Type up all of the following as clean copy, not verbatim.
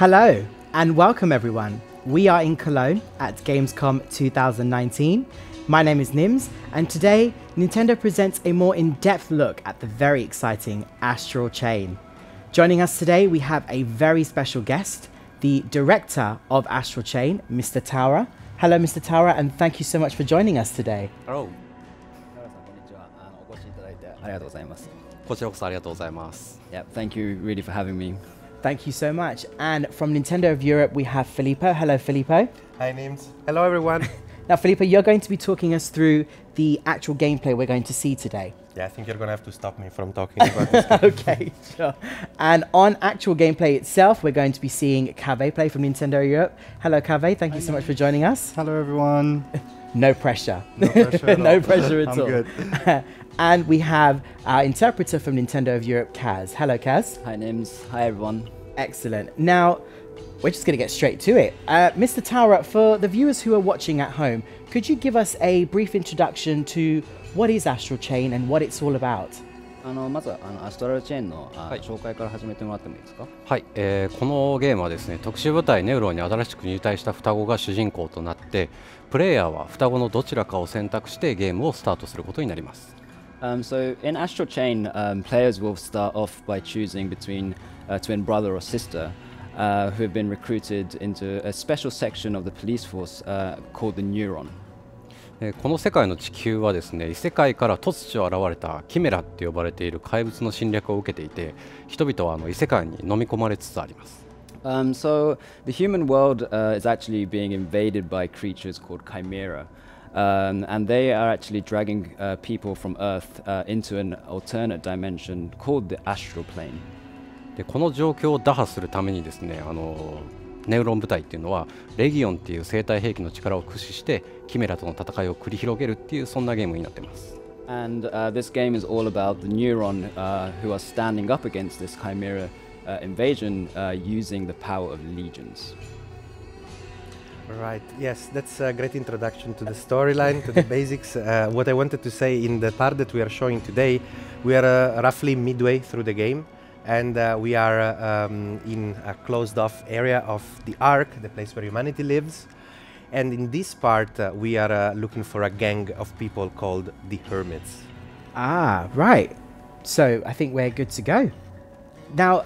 Hello and welcome everyone. We are in Cologne at Gamescom 2019. My name is Nims and today Nintendo presents a more in-depth look at the very exciting Astral Chain. Joining us today we have a very special guest, the director of Astral Chain, Mr. Taura. Hello Mr. Taura and thank you so much for joining us today. Hello. Yeah, thank you really for having me. Thank you so much. And from Nintendo of Europe, we have Filippo. Hello, Filippo. Hi, Nims. Hello, everyone. Now, Filippo, you're going to be talking us through the actual gameplay we're going to see today. Yeah, I think you're going to have to stop me from talking about this. Okay, sure. And on actual gameplay itself, we're going to be seeing Kave play from Nintendo of Europe. Hello, Kave. Thank you so much for joining us. Hello, everyone. No pressure. No pressure at No all. pressure at I'm all. good. And we have our interpreter from Nintendo of Europe, Kaz. Hello, Kaz. Hi, Nims. Hi, everyone. Excellent. Now, we're just going to get straight to it. Mr. Taura, for the viewers who are watching at home, could you give us a brief introduction to what is Astral Chain and what it's all about? まずはアストラルチェーンの紹介から始めてもらってもいいですか？はい、このゲームはですね、特殊部隊ネウロに新しく入隊した双子が主人公となって、プレイヤーは双子のどちらかを選択してゲームをスタートすることになります。So in Astral Chain, players will start off by choosing between a twin brother or sister who have been recruited into a special section of the police force called the Neuron. この世界の地球はですね、異世界から突如現れたキメラって呼ばれている怪物の侵略を受けていて、人々は異世界に飲み込まれつつあります。So the human world is actually being invaded by creatures called Chimera. And they are actually dragging people from Earth into an alternate dimension called the Astral Plane. でこの状況を打破するためにですね、ネウロン部隊っていうのはレギオンっていう生体兵器の力を駆使してキメラとの戦いを繰り広げるっていうそんなゲームになっています。And this game is all about the Neuron who are standing up against this Chimera invasion using the power of legions. Right, yes, that's a great introduction to the storyline, to the basics. What I wanted to say in the part that we are showing today, we are roughly midway through the game. And we are in a closed-off area of the Ark, the place where humanity lives. And in this part, we are looking for a gang of people called the Hermits. Ah, right. So I think we're good to go. Now,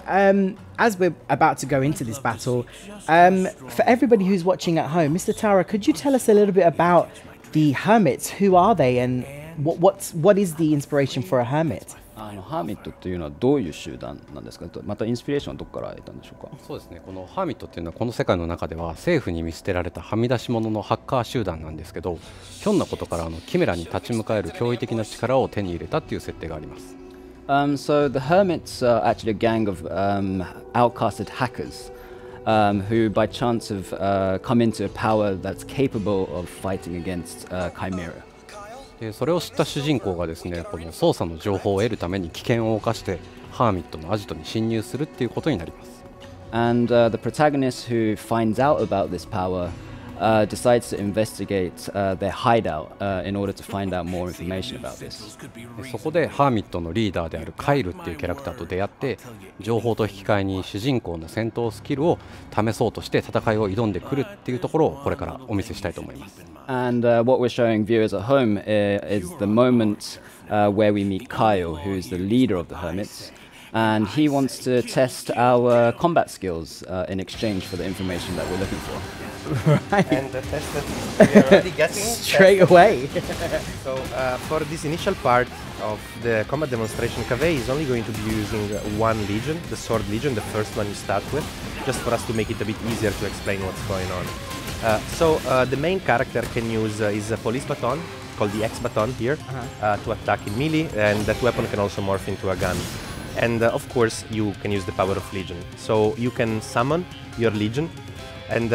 as we're about to go into this battle, for everybody who's watching at home, Mr. Taura, could you tell us a little bit about the Hermits? Who are they and what is the inspiration for a Hermit? ハーミットっていうのはどういう集団なんですか？またインスピレーションはどこから得たんでしょうか？そうですね、このハーミットっていうのはこの世界の中では政府に見捨てられたはみ出し者のハッカー集団なんですけど、ひょんなことからキメラに立ち向かえる驚異的な力を手に入れたっていう設定があります。So the Hermits are actually a gang of outcasted hackers who by chance have come into a power that's capable of fighting against Chimera. それを知った主人公がですね、この操作の情報を得るために危険を冒してハーミットのアジトに侵入するっていうことになります。And the protagonist who finds out about this power decides to investigate their hideout in order to find out more information about this. そこでハーミットのリーダーであるカイルっていうキャラクターと出会って、情報と引き換えに主人公の戦闘スキルを試そうとして戦いを挑んでくるっていうところをこれからお見せしたいと思います。And what we're showing viewers at home is the moment where we meet Kyle, who's the leader of the Hermits. And he wants to test our combat skills in exchange for the information that we're looking for. Right. And the test that we are already getting straight away. So for this initial part of the combat demonstration, Kaveh is only going to be using one legion, the Sword Legion, the first one you start with, just for us to make it a bit easier to explain what's going on. So the main character can use his police baton, called the X baton here, to attack in melee, and that weapon can also morph into a gun. And of course, you can use the power of Legion. So you can summon your Legion, and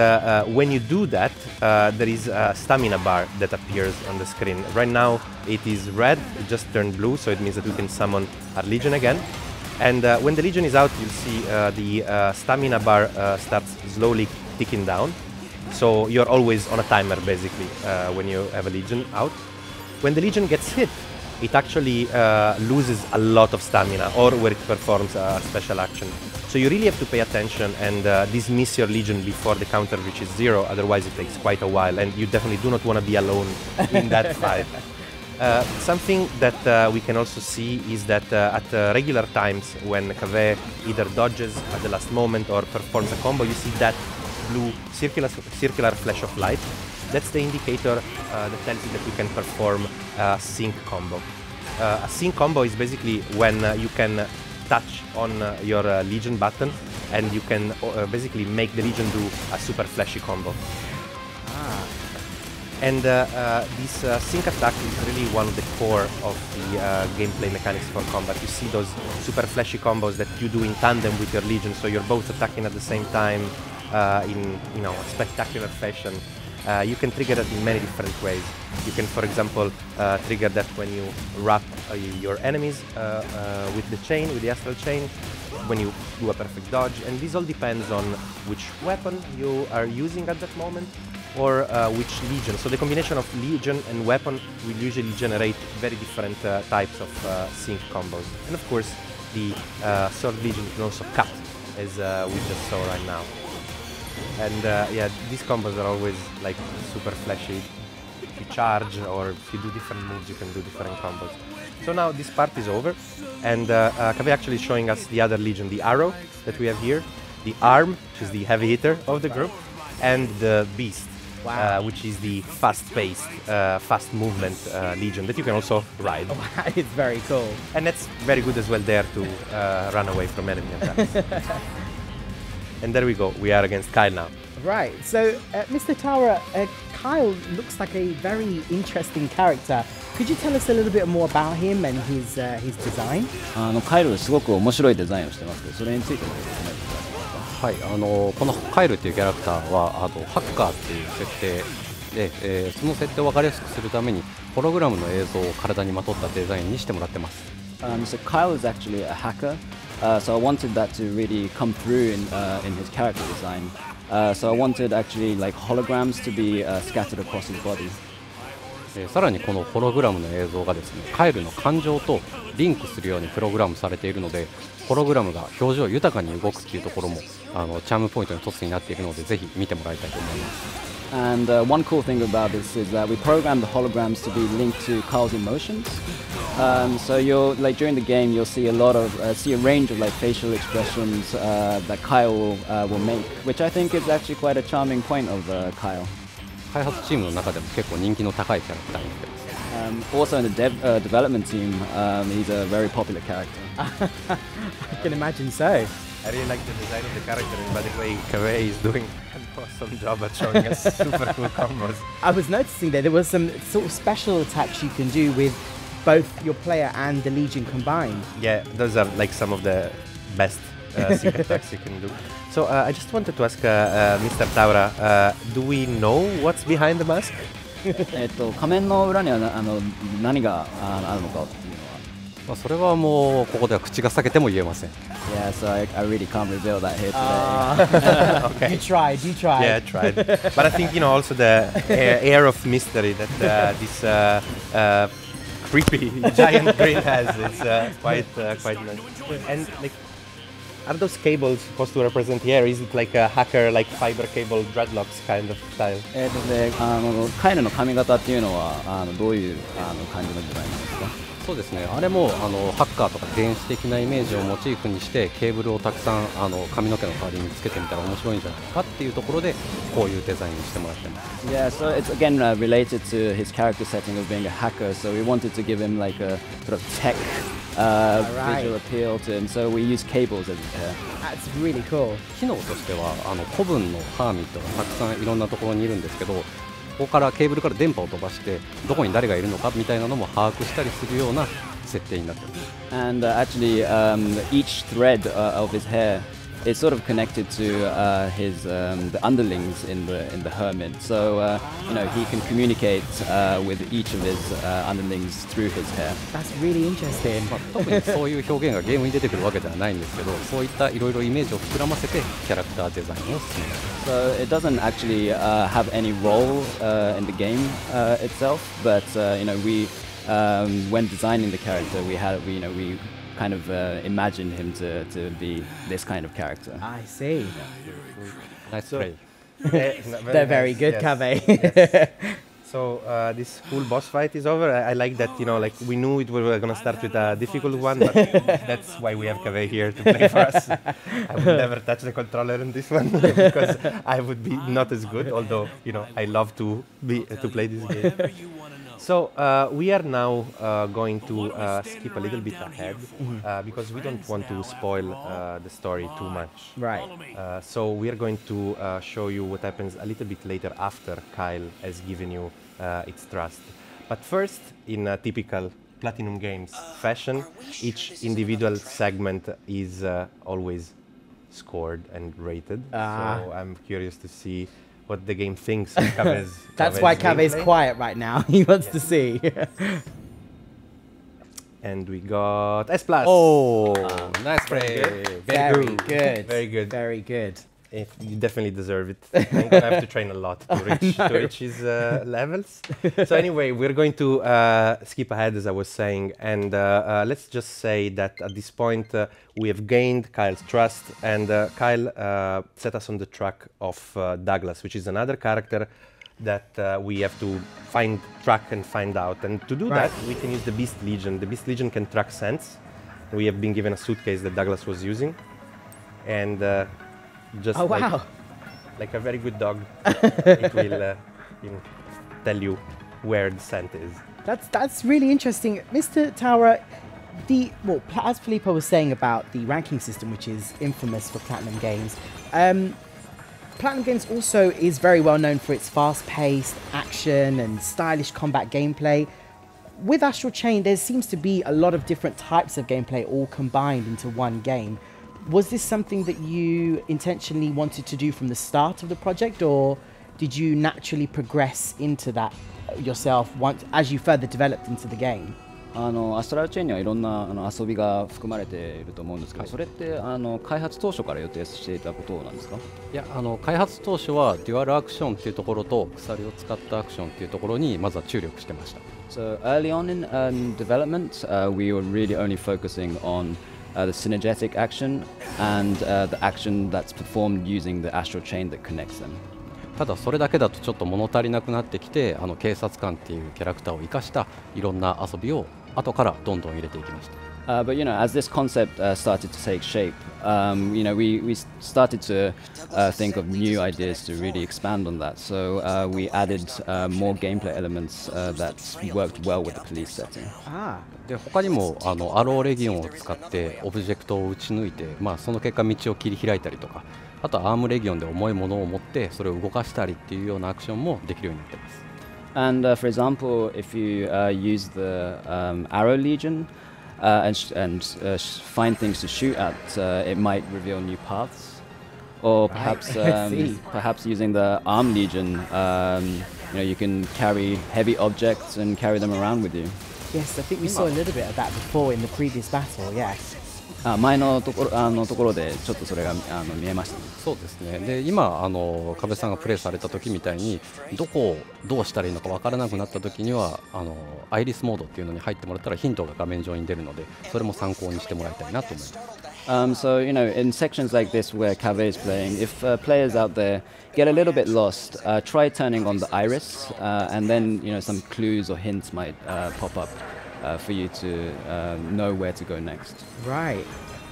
when you do that, there is a stamina bar that appears on the screen. Right now, it is red, it just turned blue, so it means that we can summon our Legion again. And when the Legion is out, you'll see the stamina bar starts slowly ticking down. So you're always on a timer, basically, when you have a Legion out. When the Legion gets hit, it actually loses a lot of stamina, or where it performs a special action. So you really have to pay attention and dismiss your legion before the counter reaches 0, otherwise it takes quite a while, and you definitely do not want to be alone in that fight. Something that we can also see is that at regular times, when Kaveh either dodges at the last moment or performs a combo, you see that blue circular flash of light. That's the indicator that tells you that you can perform a sync combo. A sync combo is basically when you can touch on your Legion button and you can basically make the Legion do a super flashy combo. And this sync attack is really one of the core of the gameplay mechanics for combat. You see those super flashy combos that you do in tandem with your Legion, so you're both attacking at the same time in a spectacular fashion. You can trigger that in many different ways. You can, for example, trigger that when you wrap your enemies with the chain, with the astral chain, when you do a perfect dodge, and this all depends on which weapon you are using at that moment, or which Legion. So the combination of Legion and weapon will usually generate very different types of sync combos. And of course, the Sword Legion can also cut, as we just saw right now. And yeah, these combos are always like super flashy. If you charge or if you do different moves, you can do different combos. So now this part is over, and Kaveh actually showing us the other Legion, the Arrow that we have here, the Arm, which is the heavy hitter of the group, and the Beast. Wow. Which is the fast-paced, fast movement Legion that you can also ride. Oh, it's very cool. And that's very good as well there to run away from enemy attacks. And there we go, we are against Kyle now. Right, so Mr. Taura, Kyle looks like a very interesting character. Could you tell us a little bit more about him and his design? カイルすごく面白いデザインをしてますけど、それについてもですね。はい、このカイルっていうキャラクターはハッカーっていう設定で、その設定を分かりやすくするためにホログラムの映像を体にまとったデザインにしてもらってます。So Kyle is actually a hacker, so I wanted that to really come through in his character design. So I wanted actually like holograms to be scattered across his body. さらにこのホログラムの映像がですね、カイルの感情とリンクするようにプログラムされているので、ホログラムが表情豊かに動くっていうところもチャームポイントの一つになっているので、ぜひ見てもらいたいと思います。And one cool thing about this is that we programmed the holograms to be linked to Kyle's emotions. So you'll like during the game you'll see a range of like facial expressions that Kyle will make, which I think is actually quite a charming point of Kyle. 開発チームの中でも結構人気の高いキャラクターになってます。Also in the development team, he's a very popular character. I can imagine so. I really like the design of the character, and by the way, Kaveh is doing an awesome job at showing us super cool combos. I was noticing there was some sort of special attacks you can do with both your player and the Legion combined. Yeah, those are like some of the best sync attacks you can do. So I just wanted to ask Mr. Taura, do we know what's behind the mask? 仮面の裏には何があるのかっていうのは。それはもうここでは口が裂けても言えません。Yeah, so I really can't reveal that here today. Okay. You tried. Yeah, I tried. But I think also the air of mystery that this creepy giant grin has is quite nice. And like, are those cables supposed to represent here? Is it like a hacker, like fiber cable dreadlocks kind of style? で、カイルの髪型っていうのはどういう感じのデザインなんですか？そうですね、あれもハッカーとか電子的なイメージをモチーフにしてケーブルをたくさん髪の毛の代わりにつけてみたら面白いんじゃないかっていうところでこういうデザインにしてもらってます。Yeah, so it's again related to his character setting of being a hacker. So we wanted to give him like a sort of tech visual appeal to him. So we use cables as his hair. That's really cool. 機能としては古文のハーミットがたくさんいろんなところにいるんですけど、ここからケーブルから電波を飛ばしてどこに誰がいるのかみたいなのも把握したりするような設定になっています。And actually, each thread of his hair is sort of connected to his the underlings in the hermit. So he can communicate with each of his underlings through his hair. That's really interesting. 特にそういう表現がゲームに出てくるわけではないんですけど、そういったいろいろイメージを膨らませてキャラクターデザインを進めます。So it doesn't actually have any role in the game itself, but we when designing the character, we kind kind of imagined him to be this kind of character. I see. Nice play. They're very good, yes. Kave. Yes. So this cool boss fight is over. I like that, you know, like we knew we were going to start with a difficult one, but that's why we have Kave here to play for us. I would never touch the controller in this one because I would be not as good, although, you know, I love to play this game. So we are now going to skip a little bit ahead because we don't want to spoil the story too much. Right. So we are going to show you what happens a little bit later after Kyle has given you its trust. But first, in a typical Platinum Games fashion, each individual segment is always scored and rated. So I'm curious to see what the game thinks of Kave's That's why Kave's gameplay. quiet right now. He wants to see. And we got S+. Oh, nice play. Very good. good. Very good. Very good. You definitely deserve it. I'm gonna have to train a lot to reach his levels. So anyway, we're going to skip ahead, as I was saying, and let's just say that at this point we have gained Kyle's trust, and Kyle set us on the track of Douglas, which is another character that we have to track and find out. And to do that, we can use the Beast Legion. The Beast Legion can track scents. We have been given a suitcase that Douglas was using, and just like a very good dog, it will you know, tell you where the scent is. That's really interesting, Mr. Taura. As Filippo was saying about the ranking system, which is infamous for Platinum Games, Platinum Games also is very well known for its fast-paced action and stylish combat gameplay. With Astral Chain, there seems to be a lot of different types of gameplay all combined into one game. Was this something that you intentionally wanted to do from the start of the project, or did you naturally progress into that yourself as you further developed into the game? アストラルチェーンにはいろんな遊びが含まれていると思うんですけど、それって開発当初から予定していたことなんですか？いや、開発当初はデュアルアクションっていうところと鎖を使ったアクションっていうところにまずは注力してました。So early on in development, we were really only focusing on the synergetic action and the action that's performed using the astral chain that connects them. ただそれだけだとちょっと物足りなくなってきて、警察官っていうキャラクターを生かしたいろんな遊びを後からどんどん入れていきました。But you know, as this concept started to take shape, you know, we started to think of new ideas to really expand on that. So we added more gameplay elements that worked well with the police setting. で他にもアローレギオンを使ってオブジェクトを撃ち抜いて、その結果道を切り開いたりとか、あとアームレギオンで重いものを持ってそれを動かしたりっていうようなアクションもできるようになっています。And for example, if you use the Arrow Legion and find things to shoot at, it might reveal new paths. Or perhaps perhaps using the Arm Legion, you know, you can carry heavy objects and carry them around with you. Yes, I think we saw a little bit of that before in the previous battle. Yes. 前のところでちょっとそれが見えましたね。そうですね。で今壁さんがプレイされた時みたいにどこをどうしたらいいのかわからなくなった時にはアイリスモードっていうのに入ってもらったらヒントが画面上に出るので、それも参考にしてもらいたいなと思います。So you know, in sections like this where Cave is playing, if players out there get a little bit lost, try turning on the iris, and then you know some clues or hints might pop up for you to know where to go next. Right.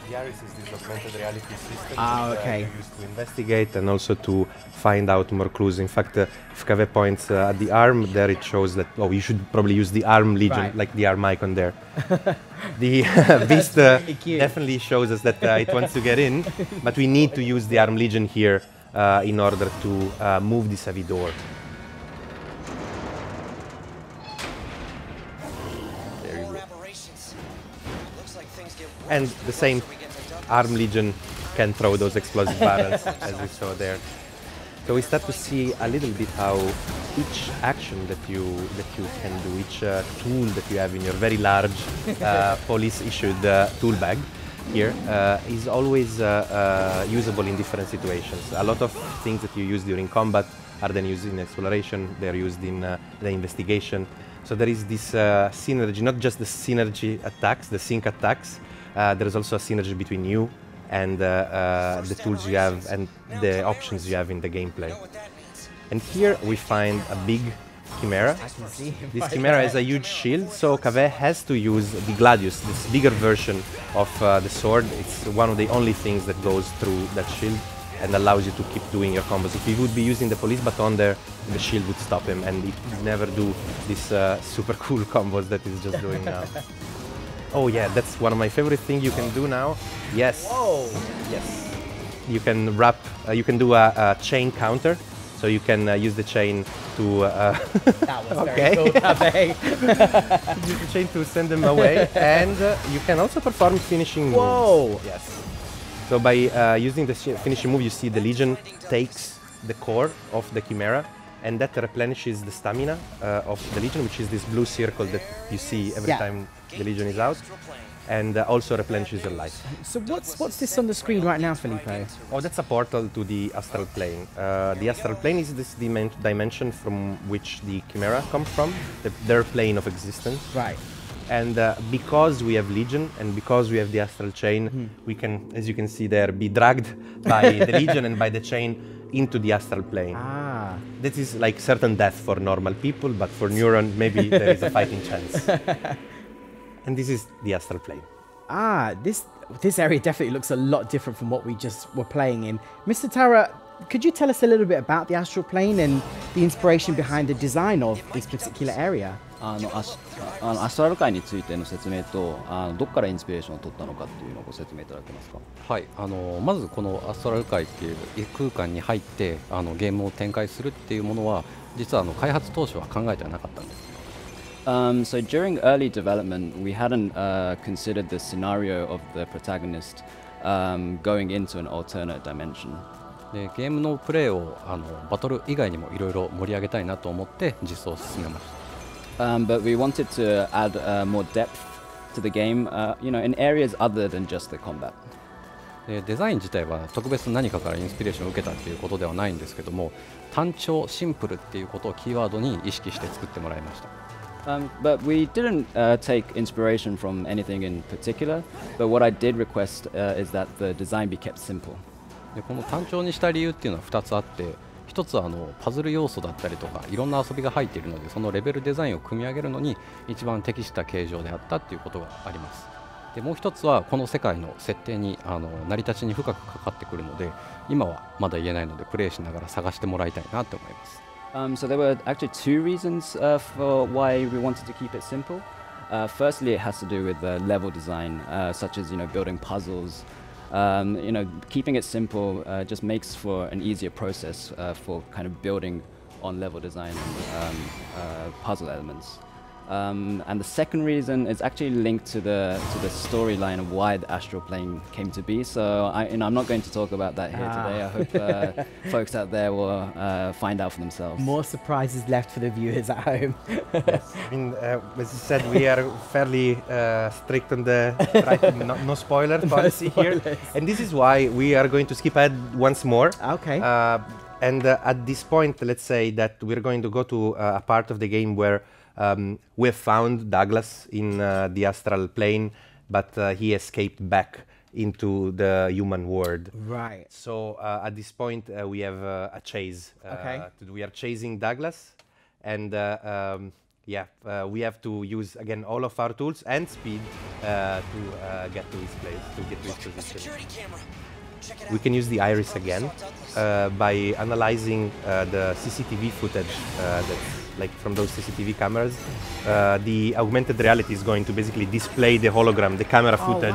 The iris is this augmented reality system okay. that used to investigate and also to find out more clues. In fact, if Cave points at the arm, there it shows that, oh, you should probably use the Arm Legion, like the arm icon there. The Beast definitely shows us that it wants to get in, but we need to use the Arm Legion here in order to move this heavy door. And the same Arm Legion can throw those explosive barrels, as we saw there. So we start to see a little bit how each action that you can do, each tool that you have in your very large police-issued tool bag here is always usable in different situations. A lot of things that you use during combat are then used in exploration, they're used in the investigation. So there is this synergy, not just the synergy attacks, the sync attacks, there is also a synergy between you and the tools you have and the options you have in the gameplay. And here we find a big Chimera. I can see him This right Chimera there. has a huge shield, so Kaveh has to use the Gladius, this bigger version of the sword. It's one of the only things that goes through that shield and allows you to keep doing your combos. If he would be using the police baton there, the shield would stop him and he would never do these super cool combos that he's just doing now. Oh yeah, that's one of my favorite things you can do now. Yes. Whoa! Yes. You can wrap, you can do a chain counter. So you can use the chain to... That was okay. very cool, Kaveh. use the chain to send them away. And you can also perform finishing moves. Whoa! Yes. So by using the finishing move, you see the Legion takes the core of the Chimera, and that replenishes the stamina of the Legion, which is this blue circle that you see every time the Legion is out, and also replenishes their life. So what's this on the screen right now, Filippo? Oh, that's a portal to the astral plane. The astral plane is this dimension from which the Chimera come from, their plane of existence. Right. And because we have Legion and because we have the astral chain, we can, as you can see there, be dragged by the Legion and by the chain into the astral plane. Ah. This is like certain death for normal people, but for Neuron, maybe there is a fighting chance. And this is the astral plane. Ah, this area definitely looks a lot different from what we just were playing in. Mr. Taura, could you tell us a little bit about the astral plane and the inspiration behind the design of this particular area? アストラル界についての説明とどこからインスピレーションを取ったのかっていうのをご説明いただけますか。はい、まずこのアストラル界っていう異空間に入ってゲームを展開するっていうものは実は開発当初は考えてはなかったんです。So during early development, we hadn't considered the scenario of the protagonist going into an alternate dimension. でゲームのプレイをバトル以外にもいろいろ盛り上げたいなと思って実装を進めました。But we wanted to add more depth to the game, in areas other than just the combat. デザイン自体は特別何かからインスピレーションを受けたっていうことではないんですけども、単調シンプルっていうことをキーワードに意識して作ってもらいました。But we didn't take inspiration from anything in particular. But what I did request is that the design be kept simple. でこの単調にした理由っていうのは2つあって、一つはパズル要素だったりとかいろんな遊びが入っているので、そのレベルデザインを組み上げるのに一番適した形状であったっていうことがあります。でもう一つはこの世界の設定に成り立ちに深くかかってくるので、今はまだ言えないのでプレイしながら探してもらいたいなと思います。So there were actually two reasons for why we wanted to keep it simple. Firstly, it has to do with the level design, such as building puzzles. Keeping it simple just makes for an easier process for kind of building on level design and puzzle elements. And the second reason is actually linked to the storyline of why the astral plane came to be. So I'm not going to talk about that here today. I hope folks out there will find out for themselves. More surprises left for the viewers at home. Yes, I mean, as you said, we are fairly strict on the no spoiler policy here, and this is why we are going to skip ahead once more. Okay. And at this point, let's say that we're going to go to a part of the game where we have found Douglas in the astral plane, but he escaped back into the human world. Right. So at this point, we have a chase. Okay. We are chasing Douglas, and we have to use again all of our tools and speed to get to his place, to get to his position. We can use the iris again by analyzing the CCTV footage that's like from those CCTV cameras. The augmented reality is going to basically display the hologram, the camera footage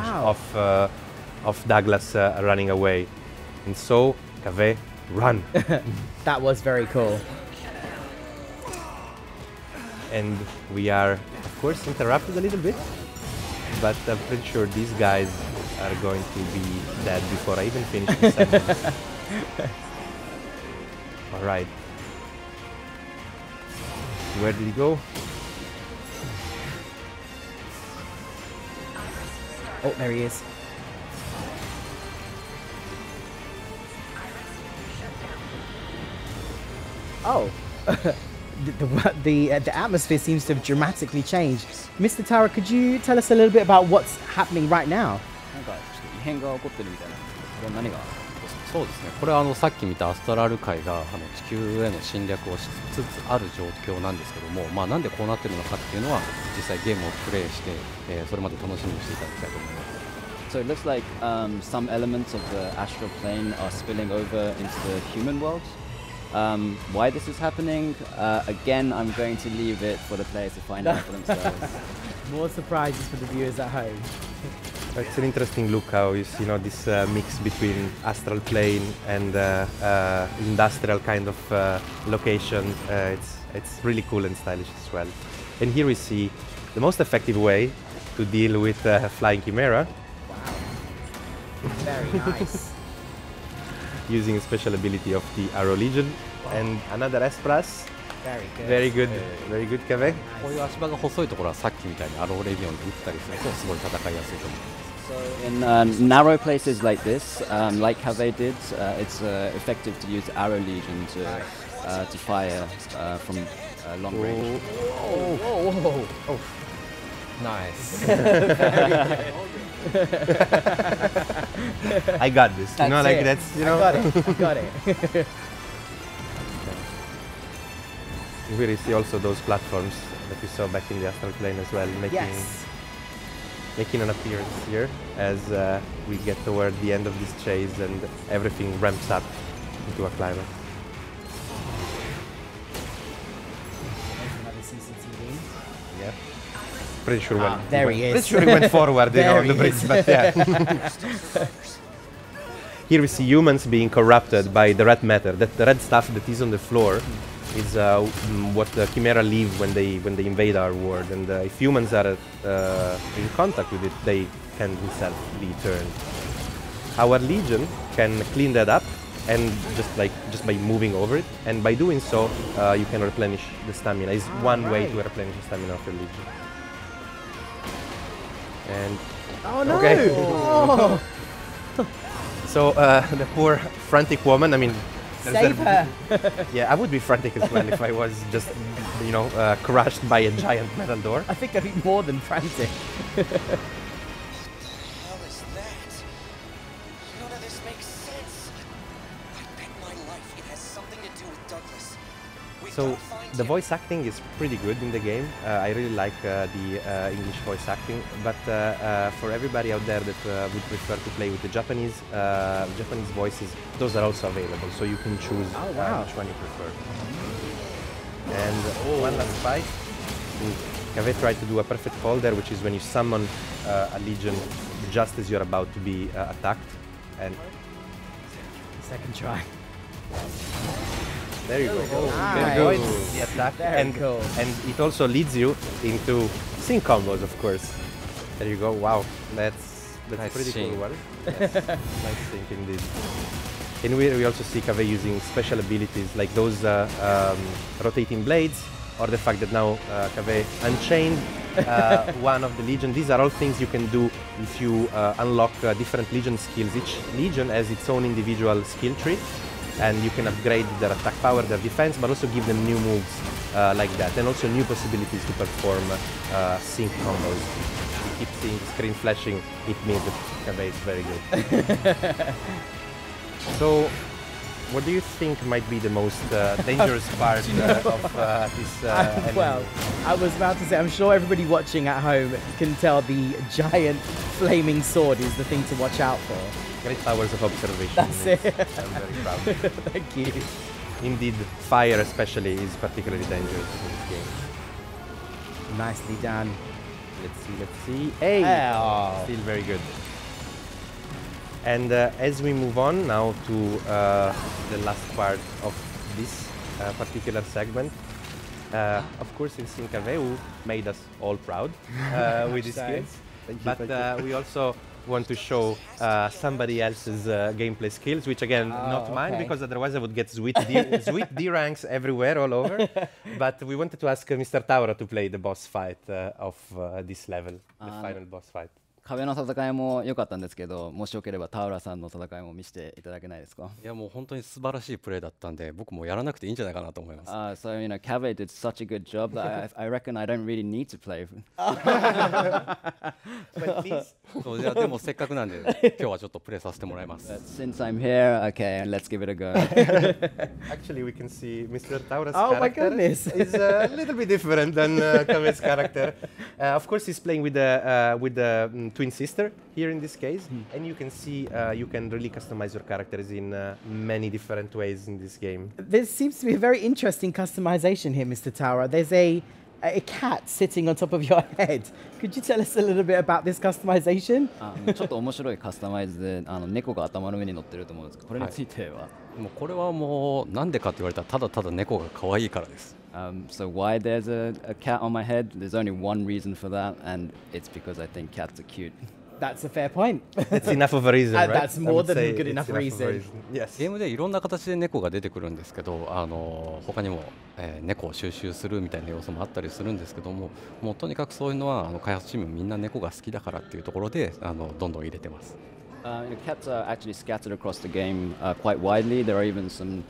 of Douglas running away. And so, Kaveh, run. That was very cool. And we are, of course, interrupted a little bit, but I'm pretty sure these guys are going to be dead before I even finish the sentence. All right. Where did he go? Oh, there he is. Oh. the atmosphere seems to have dramatically changed. Mr. Taura, could you tell us a little bit about what's happening right now? なんかちょっと異変が起こってるみたいな。これ何が？そうですね、これはさっき見たアストラル界が地球への侵略をしつつある状況なんですけども、なんでこうなってるのかっていうのは実際ゲームをプレイして、それまで楽しみにしていただきたいと思います。So it looks like some elements of the astral plane are spilling over into the human world. Why this is happening? Again, I'm going to leave it for the players to find out for themselves. More surprises for the viewers at home. It's an interesting look how you see, this mix between astral plane and industrial kind of location. It's really cool and stylish as well. And here we see the most effective way to deal with flying chimera. Very nice. Using a special ability of the Arrow Legion and another S+. Very good. Very good, Kave. こういう足場が細いところはさっきみたいにアローレビオンで打ったりするとすごい戦いやすいと思います。So in narrow places like this, like Kave did, it's effective to use Arrow Legion to fire from long range. Oh. Nice. I got this. That's like it. that's I got it. Here you see also those platforms that we saw back in the astral plane as well, making an appearance here as we get toward the end of this chase and everything ramps up into a climax. Another CCTV. Yeah. Pretty sure there he is. Pretty sure he went forward on the he bridge, but yeah. Here we see humans being corrupted by the red matter. That the red stuff that is on the floor is what the Chimera leave when they invade our world, and if humans are in contact with it, they can themselves be turned. Our Legion can clean that up, and just by moving over it, and by doing so, you can replenish the stamina. It's one way to replenish the stamina of your Legion. And Oh no! Okay. Oh. So the poor frantic woman. I mean, Save her! yeah, I would be frantic as well if I was just, crushed by a giant metal door. I think I'd be more than frantic. What the hell is that? None of this makes sense. I bet my life it has something to do with Douglas. So the voice acting is pretty good in the game. I really like the English voice acting, but for everybody out there that would prefer to play with the Japanese voices, those are also available, so you can choose which one you prefer. And one last fight. Kave tried to do a perfect call there, which is when you summon a Legion just as you're about to be attacked. And Second try. there you go. Nice. Avoids the attack, Very cool. and it also leads you into sync combos, of course. There you go. Wow, that's Nice pretty sync. cool one. Yes, nice sync indeed. And we also see Kave using special abilities like those rotating blades, or the fact that now Kave unchained one of the Legion. These are all things you can do if you unlock different Legion skills. Each Legion has its own individual skill tree, and you can upgrade their attack power, their defense, but also give them new moves like that, and also new possibilities to perform sync combos. You keep seeing the screen flashing, it means that Kave is very good. So, what do you think might be the most dangerous part of this enemy? Well, I was about to say, I'm sure everybody watching at home can tell the giant flaming sword is the thing to watch out for. Great hours of observation. That's it. I'm very proud. Thank you. Indeed, fire especially is particularly dangerous in this game. Nicely done. Let's see. Hey! Oh. Still very good. And as we move on now to the last part of this particular segment, of course it's Kave who made us all proud with his skills. But we also want to show somebody else's gameplay skills, which again, not mine, because otherwise I would get sweet D ranks everywhere, all over. But we wanted to ask Mr. Taura to play the boss fight of this level, the final boss fight. 壁の戦いも良かったんですけど、もしよければ田浦さんの戦いも見せていただけないですか？いやもう本当に素晴らしいプレーだったんで、僕もやらなくていいんじゃないかなと思います。So Cave did such a good job that I reckon I don't really need to play. But please. そうじゃあでもせっかくなんで今日はちょっとプレーさせてもらいます。 But since I'm here, okay, let's give it a go. Actually, we can see Mr. Taura's Oh my character goodness. is a little bit different than Kame's character. Of course, he's playing with the twin sister here in this case, and you can see you can really customize your characters in many different ways in this game. There seems to be a very interesting customization here, Mr. Taura. There's a cat sitting on top of your head. Could you tell us a little bit about this customization? ちょっと面白いカスタマイズで猫が頭の上に乗ってると思うんですけど、これについては、もうこれはもうなんでかって言われたらただただ猫が可愛いからです。So why there's a cat on my head? There's only one reason for that, and it's because I think cats are cute. That's a fair point. That's enough of a reason, right? That's I more would than say a good it's enough reason. Yes. ゲームでいろんな形で猫が出てくるんですけど、他にも、猫を収集するみたいな要素もあったりするんですけども、もうとにかくそういうのは開発チームみんな猫が好きだからっていうところでどんどん入れてます。Cats are actually scattered across the game quite widely. There are even some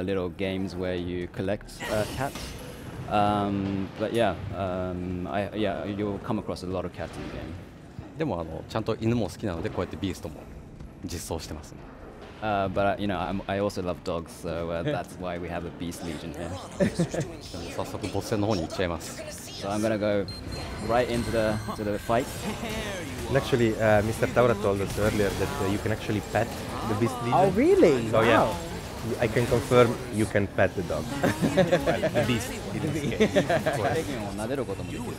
little games where you collect cats. But yeah, you'll come across a lot of cats in the game. でもちゃんと犬も好きなのでこうやってビーストも実装してます、ね。But I also love dogs, so that's why we have a beast legion here. 早速ボス戦の方に行っちゃいます。So I'm gonna go right into the fight. And actually, Mr. Taura told us earlier that you can actually pet the beast legion. Oh, really? So yeah, Wow. I can confirm you can pet the dog. The beast in this game. 撫でることもできる。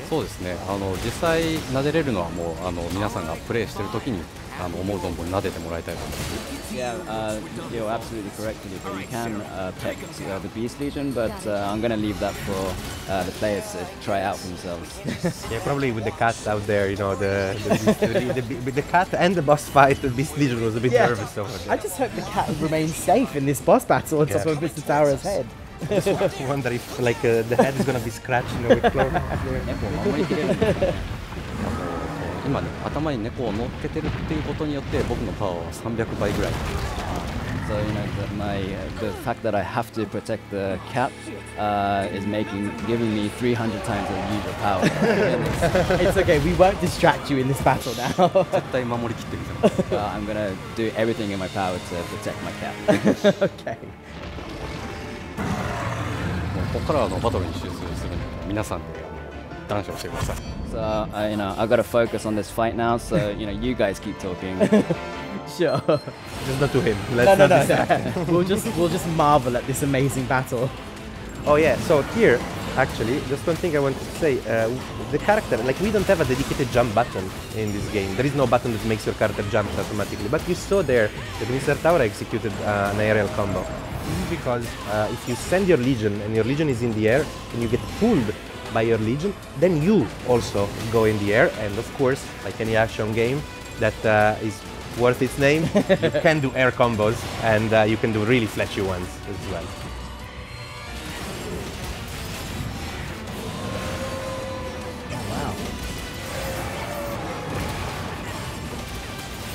そうですね。実際撫でれるのはもう皆さんがプレイしてる時に思う存分撫でてもらいたいと思います。Yeah, you're absolutely correct, Felipe. You can pet the Beast Legion, but I'm going to leave that for the players to try out for themselves. Yeah, probably with the cat out there, the cat and the boss fight, the Beast Legion was a bit Yeah. nervous over I there. just hope the cat remains safe in this boss battle on top Yeah. of Mr. Taura's head. I wonder if the head is gonna be scratched, with claws. 猫を守りきれるんですね。今ね頭に猫を乗っけてるっていうことによって僕のパワーは300倍ぐらい。So the fact that I have to protect the cat is giving me 300 times the usual power. It's okay, we won't distract you in this battle now. 絶対守りきってるじゃん。 I'm gonna do everything in my power to protect my cat. Okay. もうここからはバトルに集中するので皆さんで談笑してください。So I gotta focus on this fight now. So you guys keep talking. Sure. Just not to him. No, Let's no, not no, distract him. no. We'll just marvel at this amazing battle. Oh yeah, so here, actually, just one thing I wanted to say. The character, we don't have a dedicated jump button in this game. There is no button that makes your character jump automatically. But you saw there that Mr. Taura executed an aerial combo. This is because if you send your legion and your legion is in the air and you get pulled by your legion, then you also go in the air. And of course, like any action game that is worth its name, you can do air combos and you can do really flashy ones as well.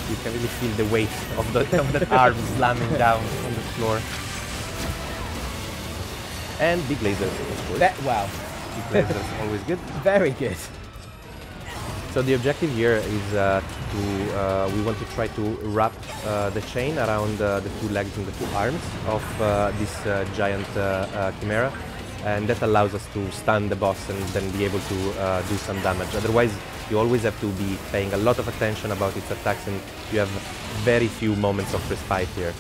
You can really feel the weight of the arm slamming down on the floor. And big lasers, of course. Wow, Big lasers, always good. very good. So the objective here is we want to try to wrap the chain around the two legs and the two arms of this giant chimera, and that allows us to stun the boss and then be able to do some damage. Otherwise, you always have to be paying a lot of attention about its attacks, and you have very few moments of respite here.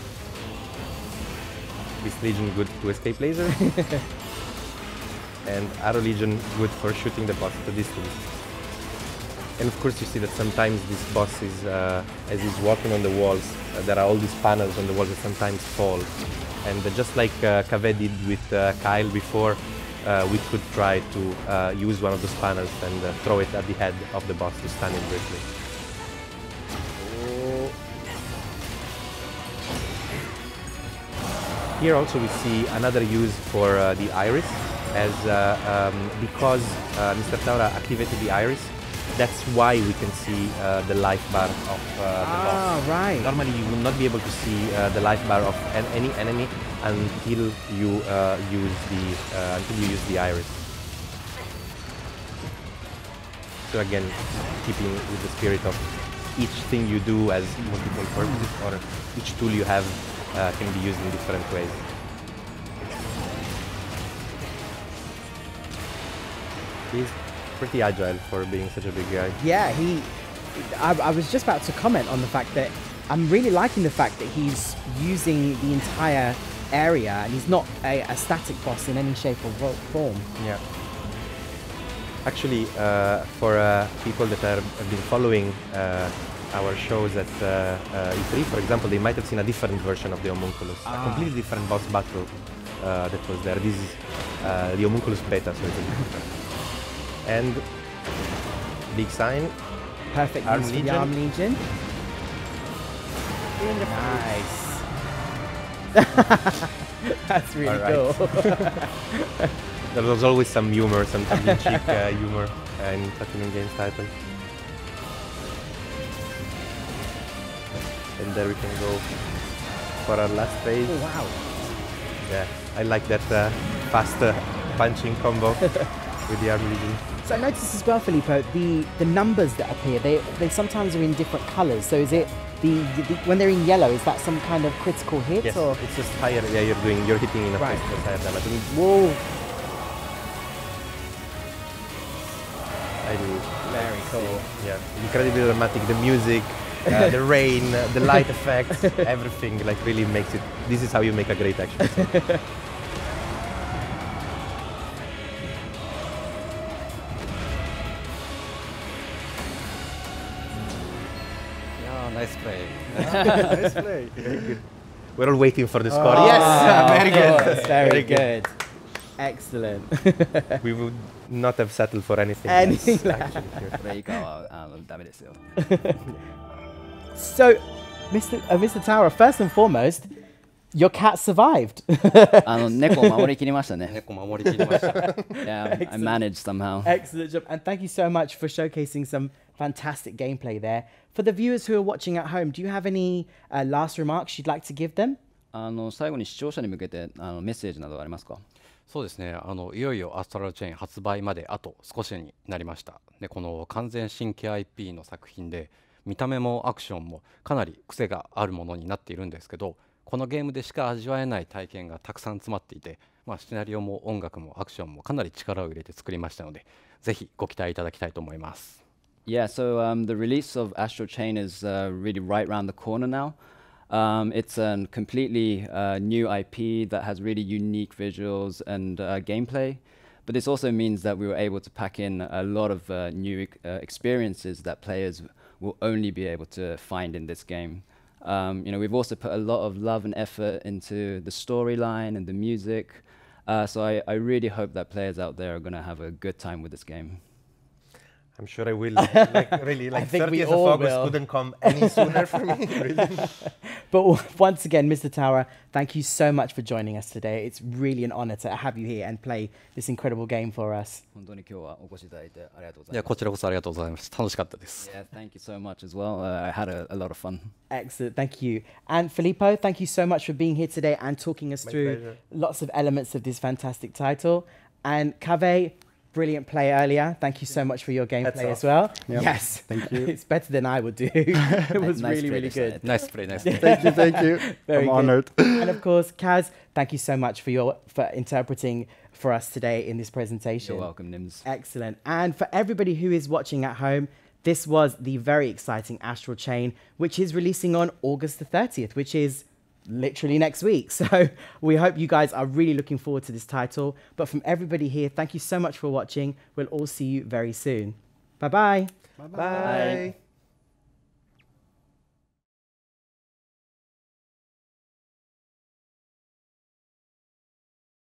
Beast Legion good to escape laser, and Arrow Legion good for shooting the boss at a distance. And of course you see that sometimes this boss is, as he's walking on the walls, there are all these panels on the walls that sometimes fall. And just like Cave did with Kyle before, we could try to use one of those panels and throw it at the head of the boss to stun him briefly. Here also we see another use for the iris, as because Mr. Taura activated the iris, That's why we can see the life bar of the boss. Right. Normally, you will not be able to see the life bar of any enemy until you use the iris. So again, keeping with the spirit of each thing you do as multiple purposes, or each tool you have can be used in different ways. He's pretty agile for being such a big guy. Yeah, I was just about to comment on the fact that I'm really liking the fact that he's using the entire area and he's not a static boss in any shape or form. Yeah. Actually, for people that have been following our shows at E3, for example, they might have seen a different version of the homunculus, a completely different boss battle that was there. This is the homunculus beta, so it's a bit different. And big sign. Perfect Arm use for the Legion. Arm Legion. Nice. That's really Alright. cool. There was always some humor, some tongue-in-cheek humor in Platinum Games titles. And there we can go for our last phase. Oh, wow. Yeah, I like that fast punching combo with the Arm Legion. So I noticed as well, Filippo, the numbers that appear, they sometimes are in different colours. So is it the when they're in yellow, is that some kind of critical hit? Yes, or? it's just higher. Yeah, you're hitting in a Right. place that's higher damage. Whoa. I do. Very cool. Yeah, incredibly dramatic. The music, the rain, the light effects, everything like really makes it. This is how you make a great action scene. Yeah, nice play. Nice play. Very good. We're all waiting for the score. Oh, Yes, very good. course, very good. Excellent. We would not have settled for anything. Anything less, less. actually, here. これ以下はダメですよ。 So, Mr. Taura, first and foremost, your cat survived. 猫を守りきりましたね。猫守りきりました。 Yeah, I managed somehow. Excellent job. And thank you so much for showcasing some fantastic gameplay there. For the viewers who are watching at home, do you have any last remarks you'd like to give them? 最後に視聴者に向けてメッセージなどはありますか？そうですね、いよいよアストラルチェーン発売まであと少しになりました。でこの完全新規 IP の作品で見た目もアクションもかなり癖があるものになっているんですけど、このゲームでしか味わえない体験がたくさん詰まっていて、シナリオも音楽もアクションもかなり力を入れて作りましたので、ぜひご期待いただきたいと思います。Yeah, so the release of Astral Chain is really right around the corner now. It's a completely new IP that has really unique visuals and gameplay, but this also means that we were able to pack in a lot of new experiences that players will only be able to find in this game. We've also put a lot of love and effort into the storyline and the music, so I really hope that players out there are going to have a good time with this game. I'm sure I will. Really, I think we 30th of all August will. couldn't come any sooner for me. Really. But once again, Mr. Taura, thank you so much for joining us today. It's really an honor to have you here and play this incredible game for us. 本当に今日はお越しいただいてありがとうございます。いやこちらこそありがとうございます。楽しかったです。 Yeah, thank you so much as well. I had a lot of fun. Excellent, thank you. And Filippo, thank you so much for being here today and talking us My through pleasure. lots of elements of this fantastic title. And Kaveh, brilliant play earlier. Thank you so much for your gameplay as well. Yep. Yes, Thank you. It's better than I would do. It was Nice really, play really this good. side. ナイスプレーナイスプレー。 Thank you. Very I'm good. honored. And of course, Kaz, thank you so much for interpreting for us today in this presentation. You're welcome, Nims. Excellent. And for everybody who is watching at home, this was the very exciting Astral Chain, which is releasing on August the 30th, which is literally next week. So we hope you guys are really looking forward to this title. But from everybody here, thank you so much for watching. We'll all see you very soon. Bye-bye. Bye-bye. Bye.